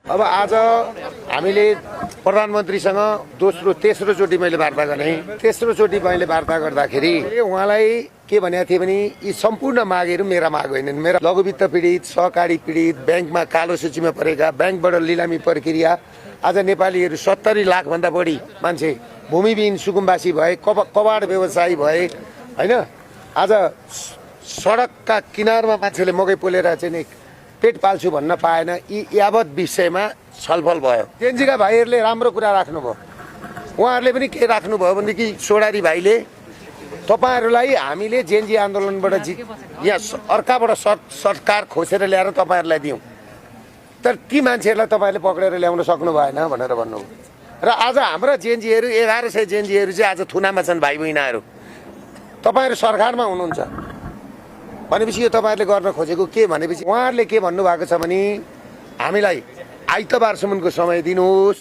अब आज हामीले प्रधानमन्त्रीसँग तेस्रोचोटि मैले वार्ता गरेँ। तेस्रोचोटि मैले वार्ता गर्दाखेरि उहाँलाई के भनेको थिएँ भने यी सम्पूर्ण मागहरू मेरा माग होइनन्। मेरा लघुवित्त पीडित, सहकारी पीडित, ब्याङ्कमा कालो सूचीमा परेका, ब्याङ्कबाट लिलामी प्रक्रिया, आज नेपालीहरू 70 लाखभन्दा बढी मान्छे भूमिविहीन सुकुम्बासी भए, कबाड व्यवसायी भए होइन। आज सडकका किनारमा मान्छेले मकै पोलेर चाहिँ नि पेट पाल्छु भन्न पाएन। यी यावत विषयमा छलफल भयो। जेनजीका भाइहरूले राम्रो कुरा राख्नुभयो। उहाँहरूले पनि के राख्नुभयो भनेदेखि सोडारी भाइले तपाईहरूलाई हामीले जेनजी आन्दोलनबाट यहाँ अर्काबाट सरकार खोसेर ल्याएर तपाईँहरूलाई दियौँ, तर ती मान्छेहरूलाई तपाईँहरूले पक्रेर ल्याउन सक्नु भएन भनेर भन्नुभयो। र आज हाम्रा जेनजीहरू 1100 जेनजीहरू चाहिँ आज थुनामा छन् भाइ बहिनीहरू। तपाईँहरू सरकारमा हुनुहुन्छ भनेपछि यो तपाईँहरूले गर्न खोजेको के भनेपछि उहाँहरूले के भन्नुभएको छ भने हामीलाई आइतबारसम्मको समय दिनुहोस्।